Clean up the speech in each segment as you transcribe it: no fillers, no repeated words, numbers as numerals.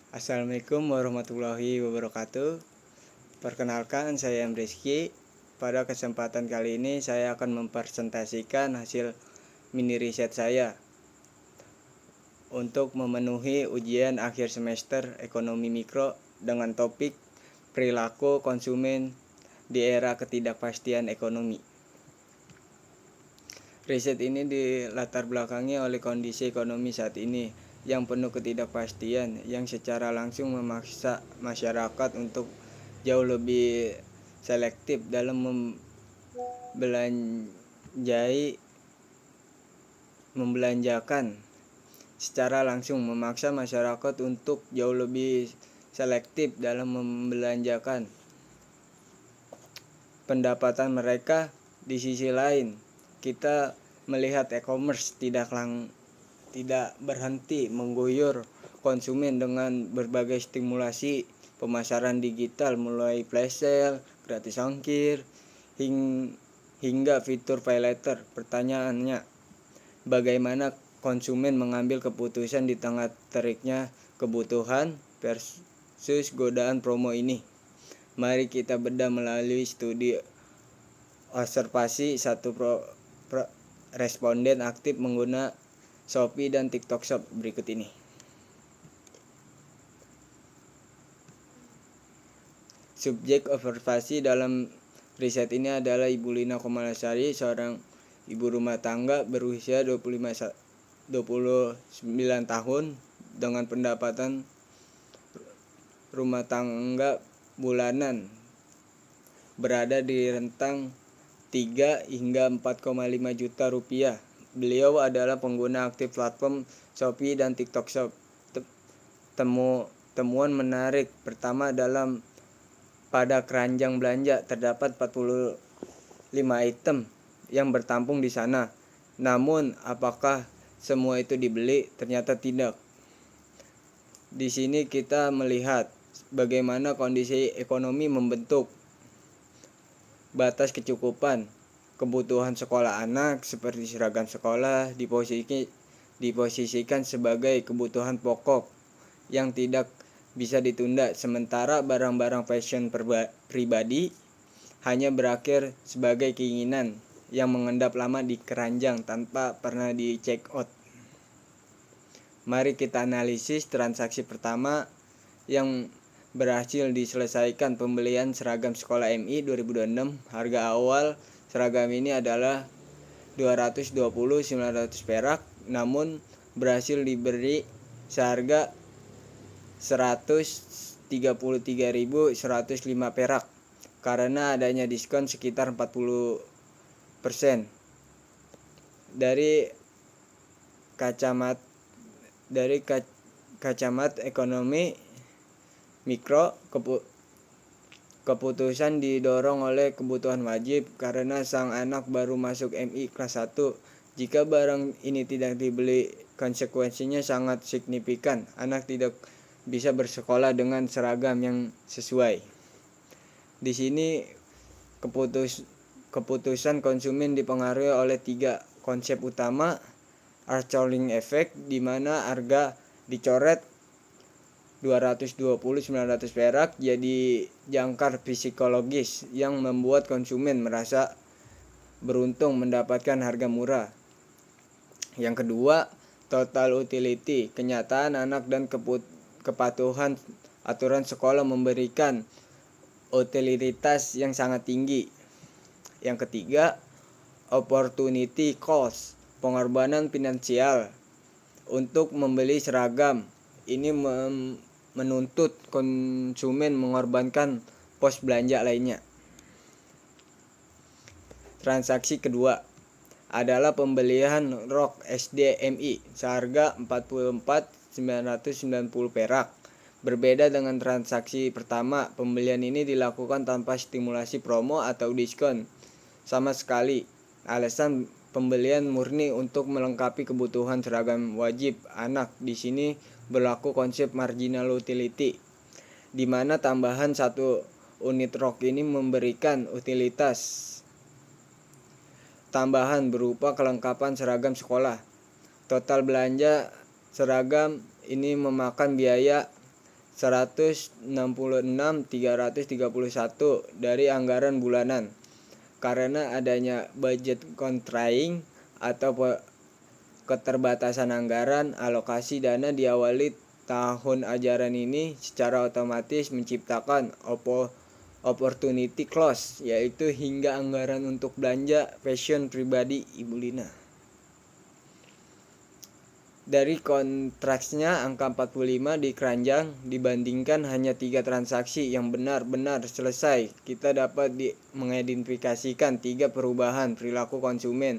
Assalamualaikum warahmatullahi wabarakatuh. Perkenalkan, saya Rizky. Pada kesempatan kali ini saya akan mempresentasikan hasil mini riset saya untuk memenuhi ujian akhir semester ekonomi mikro dengan topik perilaku konsumen di era ketidakpastian ekonomi. Riset ini dilatar belakangi oleh kondisi ekonomi saat ini yang penuh ketidakpastian yang secara langsung memaksa masyarakat untuk jauh lebih selektif dalam membelanjakan. Secara langsung memaksa masyarakat untuk jauh lebih selektif dalam membelanjakan pendapatan mereka. Di sisi lain, kita melihat e-commerce tidak berhenti mengguyur konsumen dengan berbagai stimulasi pemasaran digital, mulai flash sale, gratis ongkir, hingga fitur pay later. Pertanyaannya, bagaimana konsumen mengambil keputusan di tengah teriknya kebutuhan versus godaan promo ini? Mari kita bedah melalui studi observasi responden aktif mengguna Shopee dan TikTok Shop berikut ini. Subjek observasi dalam riset ini adalah Ibu Lina Komalasari, seorang ibu rumah tangga berusia 29 tahun dengan pendapatan rumah tangga bulanan berada di rentang 3 hingga 4,5 juta rupiah. Beliau adalah pengguna aktif platform Shopee dan TikTok Shop. Temuan menarik pertama, pada keranjang belanja terdapat 45 item yang bertampung di sana. Namun, apakah semua itu dibeli? Ternyata tidak. Di sini kita melihat bagaimana kondisi ekonomi membentuk batas kecukupan kebutuhan sekolah anak seperti seragam sekolah diposisikan sebagai kebutuhan pokok yang tidak bisa ditunda, sementara barang-barang fashion pribadi hanya berakhir sebagai keinginan yang mengendap lama di keranjang tanpa pernah di check out. Mari kita analisis transaksi pertama yang berhasil diselesaikan, pembelian seragam sekolah MI 2026. Harga awal seragam ini adalah 220.900 perak, namun berhasil diberi seharga 133.105 perak karena adanya diskon sekitar 40%. Dari kacamata ekonomi mikro, keputusan didorong oleh kebutuhan wajib karena sang anak baru masuk MI kelas 1. Jika barang ini tidak dibeli, konsekuensinya sangat signifikan. Anak tidak bisa bersekolah dengan seragam yang sesuai. Di sini keputusan konsumen dipengaruhi oleh 3 konsep utama. Archering effect, di mana harga dicoret 220.900 perak jadi jangkar psikologis yang membuat konsumen merasa beruntung mendapatkan harga murah. Yang kedua, total utility, kenyataan anak dan kepatuhan aturan sekolah memberikan utilitas yang sangat tinggi. Yang ketiga, opportunity cost, pengorbanan finansial untuk membeli seragam. Ini menuntut konsumen mengorbankan pos belanja lainnya. Transaksi kedua adalah pembelian rok SD MI seharga 44.990 perak. Berbeda dengan transaksi pertama, pembelian ini dilakukan tanpa stimulasi promo atau diskon sama sekali. Alasan pembelian murni untuk melengkapi kebutuhan seragam wajib anak. Di sini berlaku konsep marginal utility, di mana tambahan 1 unit rok ini memberikan utilitas tambahan berupa kelengkapan seragam sekolah. Total belanja seragam ini memakan biaya 166.331 dari anggaran bulanan. Karena adanya budget constraint atau keterbatasan anggaran, alokasi dana di awali tahun ajaran ini secara otomatis menciptakan opportunity cost, yaitu hingga anggaran untuk belanja fashion pribadi Ibu Lina. Dari kontraksnya angka 45 di keranjang dibandingkan hanya 3 transaksi yang benar-benar selesai, kita dapat mengidentifikasikan 3 perubahan perilaku konsumen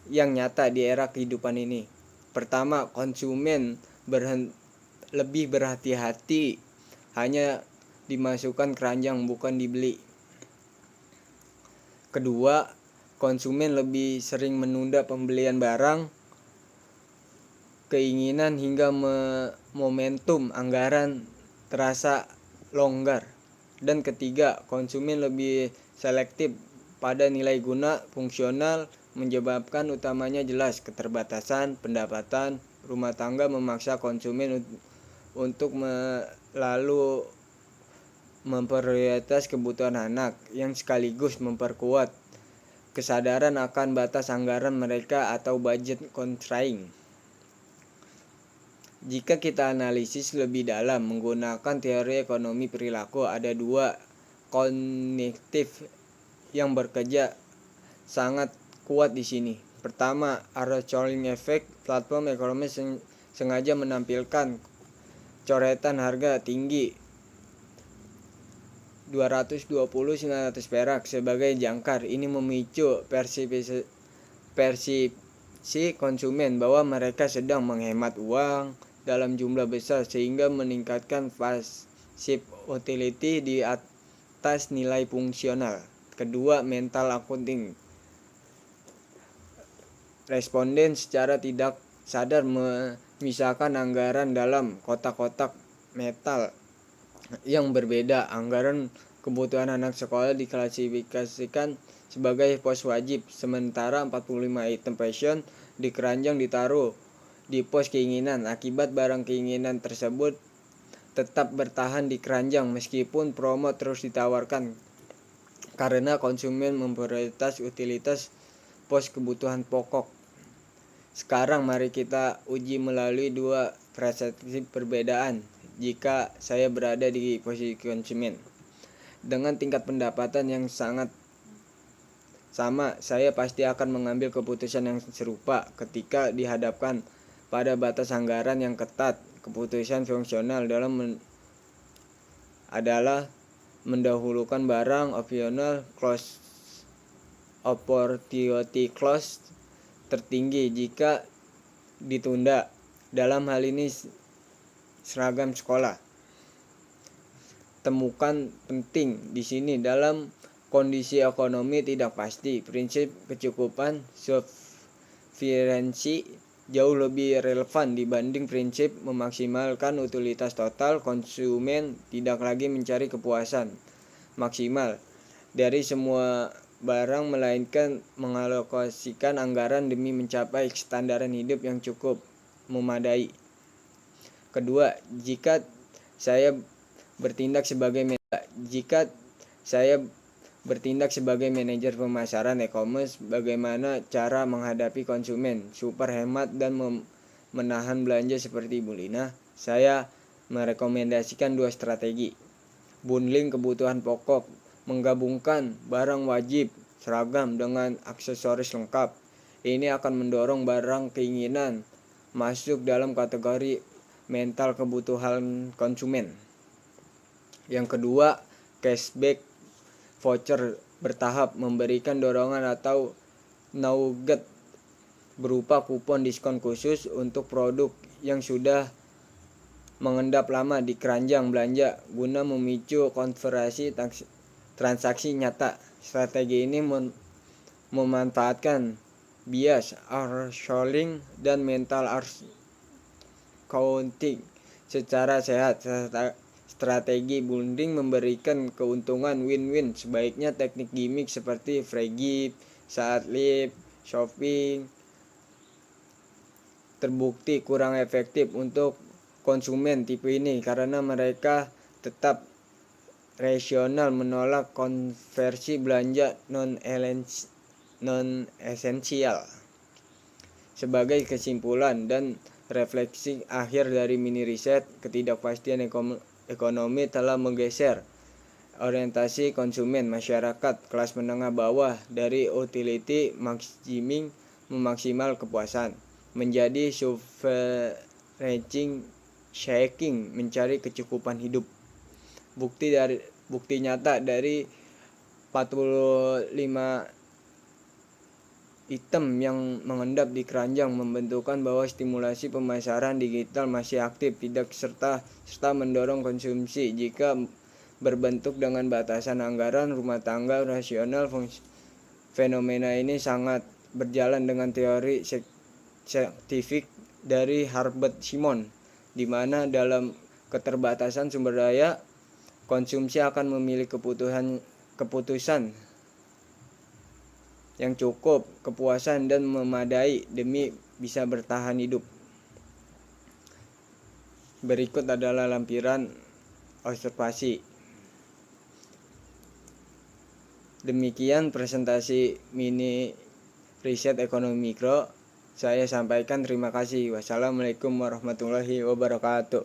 yang nyata di era kehidupan ini. Pertama, konsumen lebih berhati-hati, hanya dimasukkan keranjang bukan dibeli. Kedua, konsumen lebih sering menunda pembelian barang keinginan hingga momentum anggaran terasa longgar. Dan ketiga, konsumen lebih selektif pada nilai guna fungsional, menyebabkan utamanya jelas keterbatasan pendapatan rumah tangga memaksa konsumen untuk lalu memprioritas kebutuhan anak, yang sekaligus memperkuat kesadaran akan batas anggaran mereka atau budget constraint. Jika kita analisis lebih dalam menggunakan teori ekonomi perilaku, ada 2 kognitif yang bekerja sangat kuat di sini. Pertama, Arrow-Colling Effect. Platform ekonomi sengaja menampilkan coretan harga tinggi 220.900 perak sebagai jangkar. Ini memicu persepsi konsumen bahwa mereka sedang menghemat uang dalam jumlah besar, sehingga meningkatkan passive utility di atas nilai fungsional. Kedua, mental accounting. Responden secara tidak sadar memisahkan anggaran dalam kotak-kotak metal yang berbeda. Anggaran kebutuhan anak sekolah diklasifikasikan sebagai pos wajib, sementara 45 item fashion di keranjang ditaruh di pos keinginan. Akibat barang keinginan tersebut tetap bertahan di keranjang meskipun promo terus ditawarkan, karena konsumen memprioritas utilitas pos kebutuhan pokok. Sekarang mari kita uji melalui 2 perspektif perbedaan. Jika saya berada di posisi konsumen dengan tingkat pendapatan yang sangat sama, saya pasti akan mengambil keputusan yang serupa. Ketika dihadapkan pada batas anggaran yang ketat, keputusan fungsional adalah mendahulukan barang optional cost opportunity cost tertinggi jika ditunda. Dalam hal ini seragam sekolah. Temukan penting di sini dalam kondisi ekonomi tidak pasti, prinsip kecukupan sufficiency jauh lebih relevan dibanding prinsip memaksimalkan utilitas total. Konsumen tidak lagi mencari kepuasan maksimal dari semua barang, melainkan mengalokasikan anggaran demi mencapai standar hidup yang cukup memadai. Kedua, jika saya bertindak sebagai manajer pemasaran e-commerce, bagaimana cara menghadapi konsumen super hemat dan menahan belanja seperti Ibu Lina? Saya merekomendasikan 2 strategi. Bundling kebutuhan pokok, menggabungkan barang wajib seragam dengan aksesoris lengkap. Ini akan mendorong barang keinginan masuk dalam kategori mental kebutuhan konsumen. Yang kedua, cashback voucher bertahap, memberikan dorongan atau nugget berupa kupon diskon khusus untuk produk yang sudah mengendap lama di keranjang belanja guna memicu konversi transaksi nyata. Strategi ini memanfaatkan bias Arrow-Colling dan mental accounting secara sehat. Strategi bundling memberikan keuntungan win-win. Sebaiknya teknik gimmick seperti free gift saat live shopping terbukti kurang efektif untuk konsumen tipe ini karena mereka tetap rasional menolak konversi belanja non-esensial. Sebagai kesimpulan dan refleksi akhir dari mini riset, ketidakpastian ekonomi telah menggeser orientasi konsumen masyarakat kelas menengah bawah dari utility maximizing memaksimal kepuasan menjadi suffraging shaking mencari kecukupan hidup. Bukti nyata dari 45 item yang mengendap di keranjang membentukkan bahwa stimulasi pemasaran digital masih aktif tidak serta mendorong konsumsi jika berbentuk dengan batasan anggaran rumah tangga rasional. Fenomena ini sangat berjalan dengan teori saintifik dari Herbert Simon, di mana dalam keterbatasan sumber daya, konsumsi akan memiliki keputusan yang cukup, kepuasan dan memadai demi bisa bertahan hidup. Berikut adalah lampiran observasi. Demikian presentasi mini riset ekonomi mikro saya sampaikan. Terima kasih. Wassalamualaikum warahmatullahi wabarakatuh.